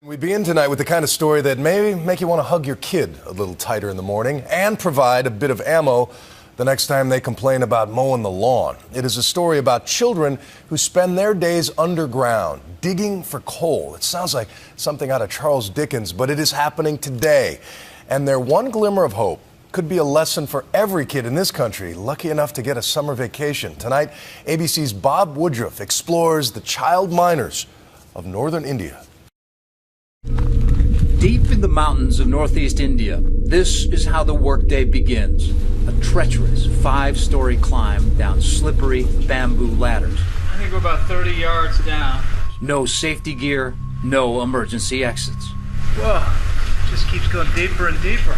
We begin tonight with the kind of story that may make you want to hug your kid a little tighter in the morning and provide a bit of ammo the next time they complain about mowing the lawn. It is a story about children who spend their days underground, digging for coal. It sounds like something out of Charles Dickens, but it is happening today. And their one glimmer of hope could be a lesson for every kid in this country lucky enough to get a summer vacation. Tonight, ABC's Bob Woodruff explores the child miners of northern India. Deep in the mountains of northeast India, this is how the workday begins. A treacherous 5-story climb down slippery bamboo ladders. I think we're about 30 yards down. No safety gear, no emergency exits. Whoa, just keeps going deeper and deeper.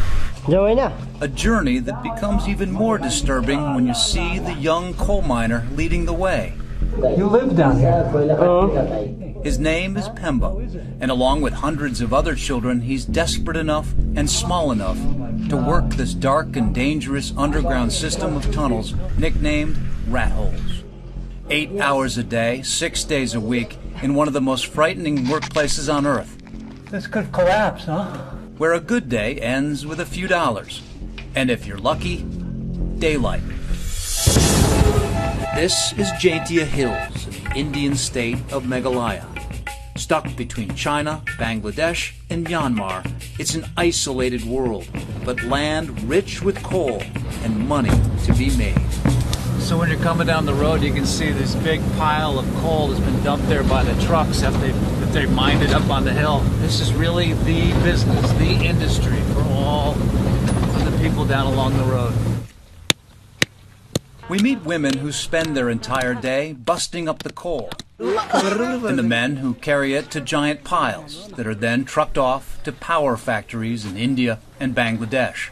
A journey that becomes even more disturbing when you see the young coal miner leading the way. You live down here. His name is Pemba, and along with hundreds of other children, he's desperate enough and small enough to work this dark and dangerous underground system of tunnels nicknamed rat holes. 8 hours a day, 6 days a week, in one of the most frightening workplaces on Earth. This could collapse, huh? Where a good day ends with a few dollars. And if you're lucky, daylight. This is Jaintia Hills in the Indian state of Meghalaya. Stuck between China, Bangladesh, and Myanmar, it's an isolated world, but land rich with coal and money to be made. So when you're coming down the road, you can see this big pile of coal that's been dumped there by the trucks that they mined it up on the hill. This is really the business, the industry for all of the people down along the road. We meet women who spend their entire day busting up the coal, and the men who carry it to giant piles that are then trucked off to power factories in India and Bangladesh.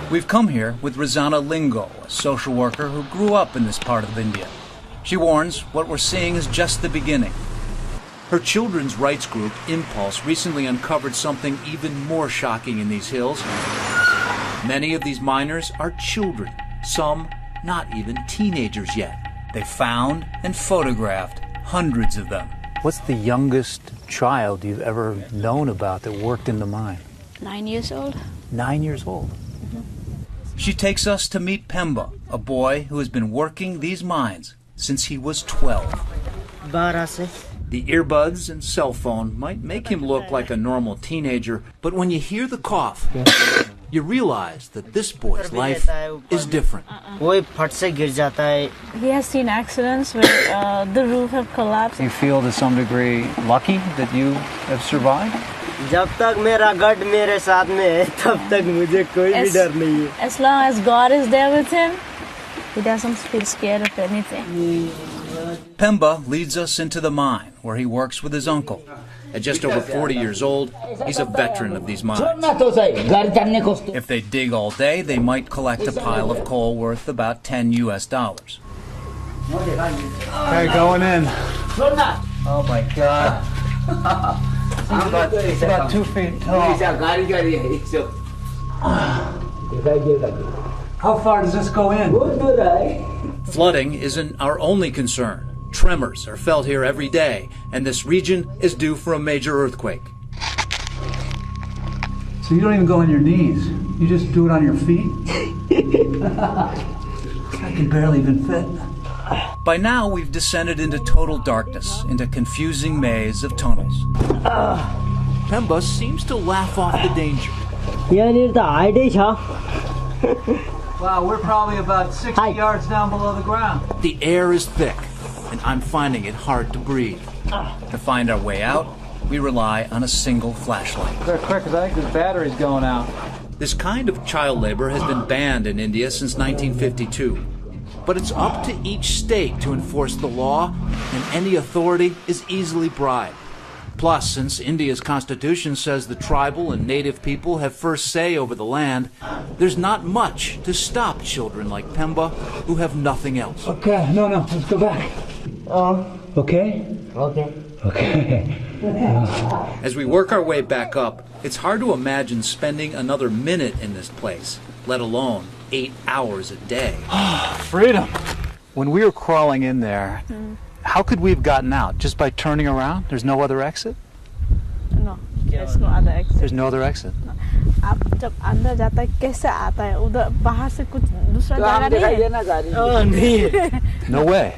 We've come here with Rizana Lingo, a social worker who grew up in this part of India. She warns what we're seeing is just the beginning. Her children's rights group, Impulse, recently uncovered something even more shocking in these hills. Many of these miners are children, some not even teenagers yet. They found and photographed hundreds of them. What's the youngest child you've ever known about that worked in the mine? 9 years old. 9 years old. She takes us to meet Pemba, a boy who has been working these mines since he was 12. The earbuds and cell phone might make him look like a normal teenager, but when you hear the cough, you realize that this boy's life is different. He has seen accidents where the roof have collapsed. You feel to some degree lucky that you have survived? As long as God is there with him, he doesn't feel scared of anything. Pemba leads us into the mine, where he works with his uncle. At just over 40 years old, he's a veteran of these mines. If they dig all day, they might collect a pile of coal worth about $10 US. Okay, going in. Oh my God. It's about 2 feet tall. How far does this go in? Flooding isn't our only concern. Tremors are felt here every day, and this region is due for a major earthquake. So you don't even go on your knees. You just do it on your feet? I can barely even fit. By now, we've descended into total darkness, into a confusing maze of tunnels. Pemba seems to laugh off the danger. Wow, we're probably about 60 yards down below the ground. The air is thick, and I'm finding it hard to breathe. To find our way out, we rely on a single flashlight. Very quick, because I think this battery's going out. This kind of child labor has been banned in India since 1952. But it's up to each state to enforce the law, and any authority is easily bribed. Plus, since India's constitution says the tribal and native people have first say over the land, there's not much to stop children like Pemba who have nothing else. Okay, no, let's go back. Okay? Okay. As we work our way back up, it's hard to imagine spending another minute in this place, let alone 8 hours a day. Freedom! When we were crawling in there, how could we have gotten out? Just by turning around? There's no other exit? No. There's no other exit. There's no other exit. आप जब अंदर जाता है कैसे आता है उधर बाहर से कुछ दूसरा जगह नहीं है No way.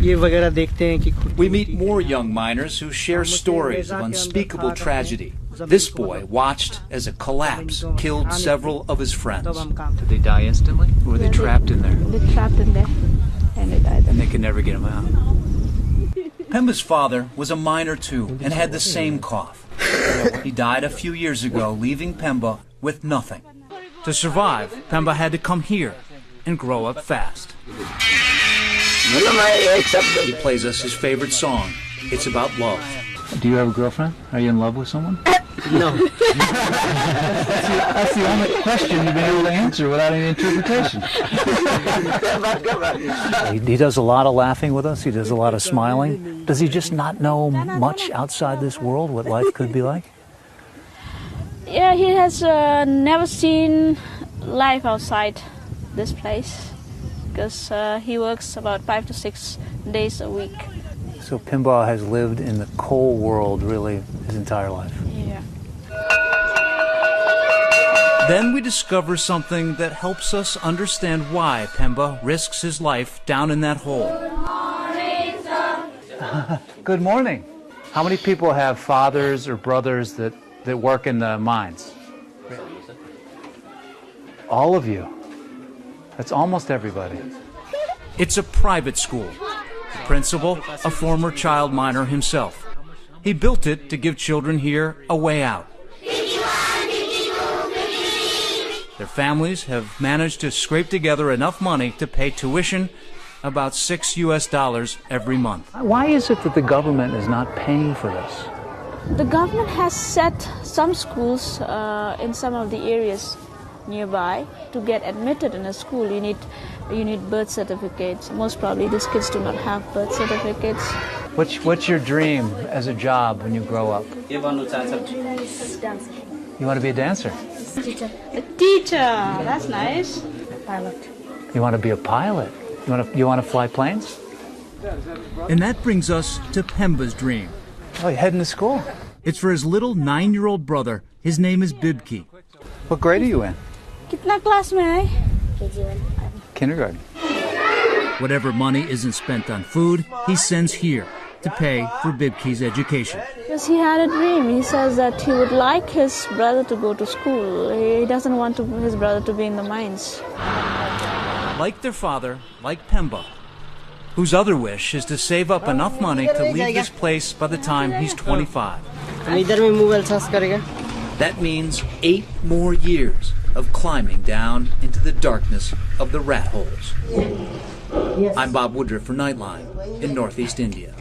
ये वगैरह देखते हैं कि We meet more young miners who share stories of unspeakable tragedy. This boy watched as a collapse killed several of his friends. Did they die instantly? Or were they trapped in there? They're trapped in there and they died. And they could never get them out. Pemba's father was a miner too and had the same cough. He died a few years ago, leaving Pemba with nothing. To survive, Pemba had to come here and grow up fast. He plays us his favorite song. It's about love. Do you have a girlfriend? Are you in love with someone? No. That's the only question you've been able to answer without any interpretation. He does a lot of laughing with us. He does a lot of smiling. Does he just not know much outside this world, what life could be like? Yeah, he has never seen life outside this place because he works about 5 to 6 days a week. So Pimba has lived in the coal world really his entire life. Yeah. Then we discover something that helps us understand why Pemba risks his life down in that hole. Good morning. How many people have fathers or brothers that work in the mines? All of you. That's almost everybody. It's a private school. The principal, a former child miner himself. He built it to give children here a way out. Their families have managed to scrape together enough money to pay tuition, about $6 US every month. Why is it that the government is not paying for this? The government has set some schools in some of the areas nearby. To get admitted in a school, you need birth certificates. Most probably these kids do not have birth certificates. What's your dream as a job when you grow up? You want to be a dancer? A teacher, that's nice. Pilot. You want to be a pilot? You want to fly planes? And that brings us to Pemba's dream. Oh, you're heading to school. It's for his little 9-year-old brother. His name is Bibki. What grade are you in? कितना class में है? Kindergarten. Whatever money isn't spent on food, he sends here to pay for Bibki's education. Because he had a dream. He says that he would like his brother to go to school. He doesn't want his brother to be in the mines. Like their father, like Pemba, whose other wish is to save up enough money to leave this place by the time he's 25. That means 8 more years of climbing down into the darkness of the rat holes. I'm Bob Woodruff for Nightline in Northeast India.